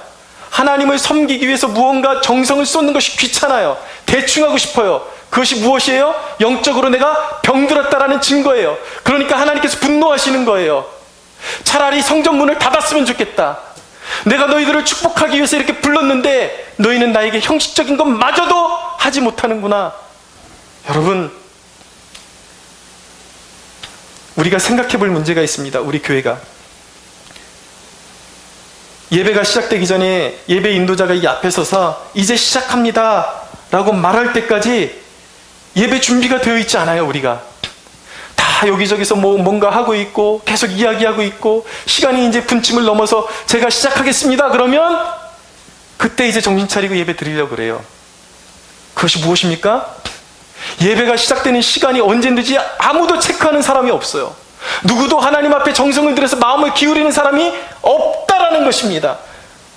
하나님을 섬기기 위해서 무언가 정성을 쏟는 것이 귀찮아요. 대충 하고 싶어요. 그것이 무엇이에요? 영적으로 내가 병들었다라는 증거예요. 그러니까 하나님께서 분노하시는 거예요. 차라리 성전 문을 닫았으면 좋겠다. 내가 너희들을 축복하기 위해서 이렇게 불렀는데 너희는 나에게 형식적인 것마저도 하지 못하는구나. 여러분, 우리가 생각해 볼 문제가 있습니다. 우리 교회가 예배가 시작되기 전에 예배 인도자가 이 앞에 서서 이제 시작합니다 라고 말할 때까지 예배 준비가 되어 있지 않아요. 우리가 다 여기저기서 뭔가 하고 있고 계속 이야기하고 있고 시간이 이제 분침을 넘어서 제가 시작하겠습니다 그러면 그때 이제 정신 차리고 예배 드리려고 그래요. 그것이 무엇입니까? 예배가 시작되는 시간이 언제인지 아무도 체크하는 사람이 없어요. 누구도 하나님 앞에 정성을 들여서 마음을 기울이는 사람이 없다라는 것입니다.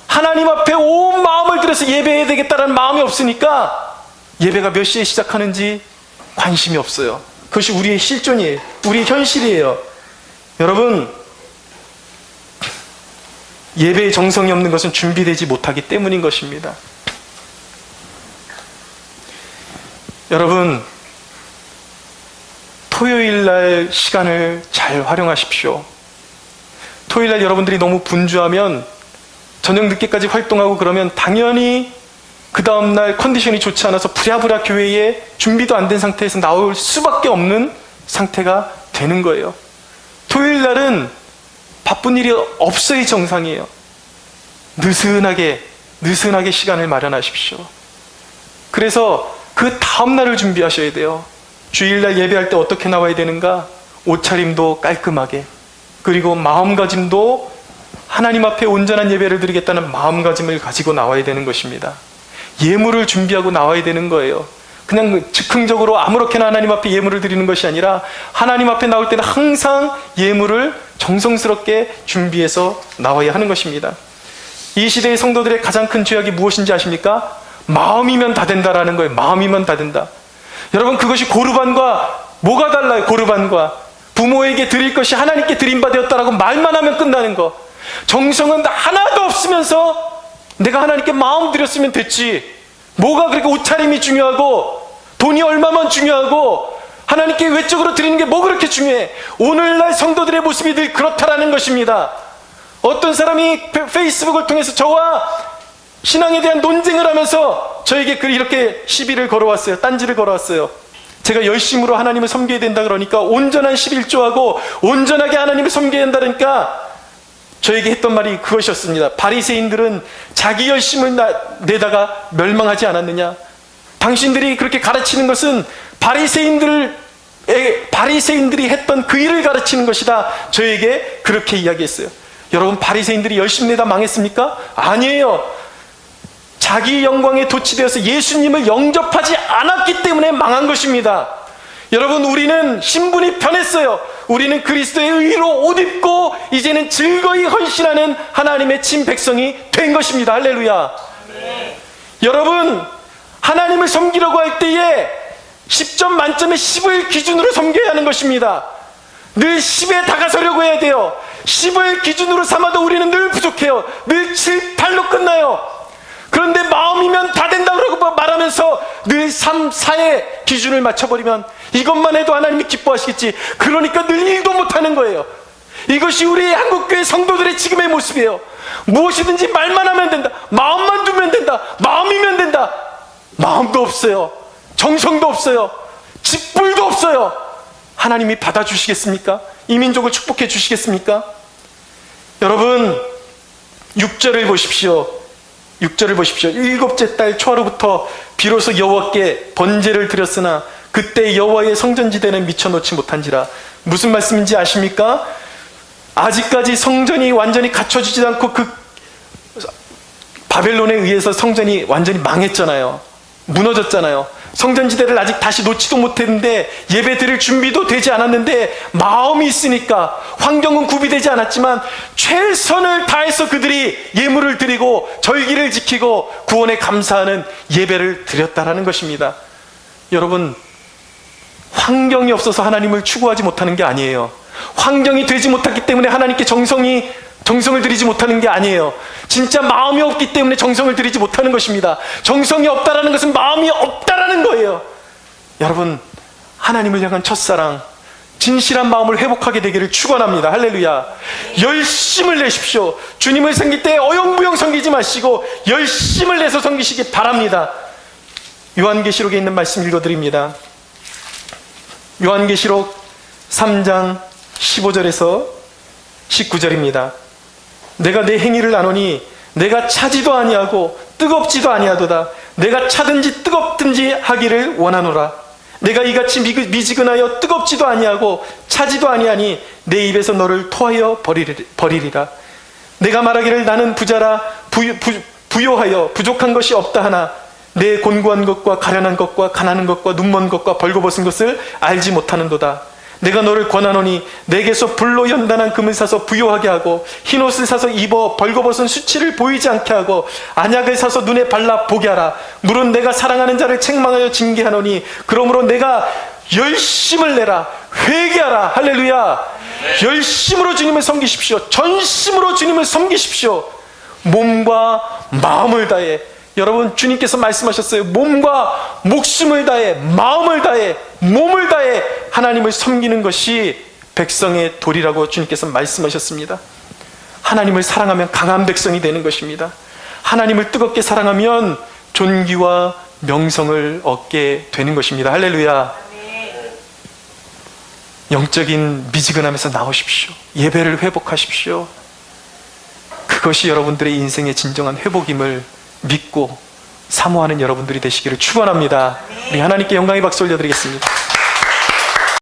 하나님 앞에 온 마음을 들여서 예배해야 되겠다는 마음이 없으니까 예배가 몇 시에 시작하는지 관심이 없어요. 그것이 우리의 실존이에요. 우리의 현실이에요. 여러분, 예배에 정성이 없는 것은 준비되지 못하기 때문인 것입니다. 여러분, 토요일날 시간을 잘 활용하십시오. 토요일날 여러분들이 너무 분주하면 저녁 늦게까지 활동하고 그러면 당연히 그 다음날 컨디션이 좋지 않아서 부랴부랴 교회에 준비도 안 된 상태에서 나올 수밖에 없는 상태가 되는 거예요. 토요일날은 바쁜 일이 없어야 정상이에요. 느슨하게 시간을 마련하십시오. 그래서 그 다음날을 준비하셔야 돼요. 주일날 예배할 때 어떻게 나와야 되는가? 옷차림도 깔끔하게, 그리고 마음가짐도 하나님 앞에 온전한 예배를 드리겠다는 마음가짐을 가지고 나와야 되는 것입니다. 예물을 준비하고 나와야 되는 거예요. 그냥 즉흥적으로 아무렇게나 하나님 앞에 예물을 드리는 것이 아니라 하나님 앞에 나올 때는 항상 예물을 정성스럽게 준비해서 나와야 하는 것입니다. 이 시대의 성도들의 가장 큰 죄악이 무엇인지 아십니까? 마음이면 다 된다라는 거예요. 마음이면 다 된다. 여러분, 그것이 고르반과 뭐가 달라요? 고르반과 부모에게 드릴 것이 하나님께 드린 바 되었다라고 말만 하면 끝나는 거. 정성은 하나도 없으면서 내가 하나님께 마음 드렸으면 됐지. 뭐가 그렇게 옷차림이 중요하고 돈이 얼마만 중요하고 하나님께 외적으로 드리는 게 뭐 그렇게 중요해? 오늘날 성도들의 모습이 늘 그렇다라는 것입니다. 어떤 사람이 페이스북을 통해서 저와 신앙에 대한 논쟁을 하면서 저에게 이렇게 시비를 걸어왔어요. 딴지를 걸어왔어요. 제가 열심으로 하나님을 섬겨야 된다 그러니까 온전한 11조하고 온전하게 하나님을 섬겨야 한다니까 저에게 했던 말이 그것이었습니다. 바리새인들은 자기 열심을 내다가 멸망하지 않았느냐? 당신들이 그렇게 가르치는 것은 바리새인들이 했던 그 일을 가르치는 것이다. 저에게 그렇게 이야기했어요. 여러분, 바리새인들이 열심히 내다 망했습니까? 아니에요. 자기 영광에 도취되어서 예수님을 영접하지 않았기 때문에 망한 것입니다. 여러분, 우리는 신분이 변했어요. 우리는 그리스도의 의로 옷 입고 이제는 즐거이 헌신하는 하나님의 친 백성이 된 것입니다. 할렐루야. 네. 여러분, 하나님을 섬기려고 할 때에 10점 만점에 10을 기준으로 섬겨야 하는 것입니다. 늘 10에 다가서려고 해야 돼요. 10을 기준으로 삼아도 우리는 늘 부족해요. 늘 7, 8로 끝나요. 그런데 마음이면 다 된다고 말하면서 늘 3, 4의 기준을 맞춰버리면 이것만 해도 하나님이 기뻐하시겠지. 그러니까 늘 일도 못하는 거예요. 이것이 우리 한국교회 성도들의 지금의 모습이에요. 무엇이든지 말만 하면 된다. 마음만 두면 된다. 마음이면 된다. 마음도 없어요. 정성도 없어요. 직불도 없어요. 하나님이 받아주시겠습니까? 이 민족을 축복해 주시겠습니까? 여러분, 6절을 보십시오. 6절을 보십시오. 7째 달 초하루부터 비로소 여호와께 번제를 드렸으나 그때 여호와의 성전지대는 미쳐놓지 못한지라. 무슨 말씀인지 아십니까? 아직까지 성전이 완전히 갖춰지지 않고 그 바벨론에 의해서 성전이 완전히 망했잖아요. 무너졌잖아요. 성전지대를 아직 다시 놓지도 못했는데 예배 드릴 준비도 되지 않았는데 마음이 있으니까 환경은 구비되지 않았지만 최선을 다해서 그들이 예물을 드리고 절기를 지키고 구원에 감사하는 예배를 드렸다라는 것입니다. 여러분, 환경이 없어서 하나님을 추구하지 못하는 게 아니에요. 환경이 되지 못했기 때문에 하나님께 정성을 들이지 못하는 게 아니에요. 진짜 마음이 없기 때문에 정성을 들이지 못하는 것입니다. 정성이 없다라는 것은 마음이 없다라는 거예요. 여러분, 하나님을 향한 첫사랑, 진실한 마음을 회복하게 되기를 축원합니다. 할렐루야. 열심을 내십시오. 주님을 섬길 때 어영부영 섬기지 마시고 열심을 내서 섬기시기 바랍니다. 요한계시록에 있는 말씀 읽어드립니다. 요한계시록 3장 15절에서 19절입니다. 내가 내 행위를 아노니 내가 차지도 아니하고 뜨겁지도 아니하도다. 내가 차든지 뜨겁든지 하기를 원하노라. 내가 이같이 미지근하여 뜨겁지도 아니하고 차지도 아니하니 내 입에서 너를 토하여 버리리라. 내가 말하기를 나는 부자라 부요하여 부족한 것이 없다 하나 내 곤고한 것과 가련한 것과 가난한 것과 눈먼 것과 벌거벗은 것을 알지 못하는도다. 내가 너를 권하노니 내게서 불로 연단한 금을 사서 부요하게 하고 흰옷을 사서 입어 벌거벗은 수치를 보이지 않게 하고 안약을 사서 눈에 발라 보게 하라. 물론 내가 사랑하는 자를 책망하여 징계하노니 그러므로 내가 열심을 내라. 회개하라. 할렐루야. 열심으로 주님을 섬기십시오. 전심으로 주님을 섬기십시오. 몸과 마음을 다해. 여러분, 주님께서 말씀하셨어요. 몸과 목숨을 다해, 마음을 다해, 몸을 다해 하나님을 섬기는 것이 백성의 도리라고 주님께서 말씀하셨습니다. 하나님을 사랑하면 강한 백성이 되는 것입니다. 하나님을 뜨겁게 사랑하면 존귀와 명성을 얻게 되는 것입니다. 할렐루야. 영적인 미지근함에서 나오십시오. 예배를 회복하십시오. 그것이 여러분들의 인생의 진정한 회복임을 믿고 사모하는 여러분들이 되시기를 축원합니다. 우리 하나님께 영광의 박수 올려드리겠습니다.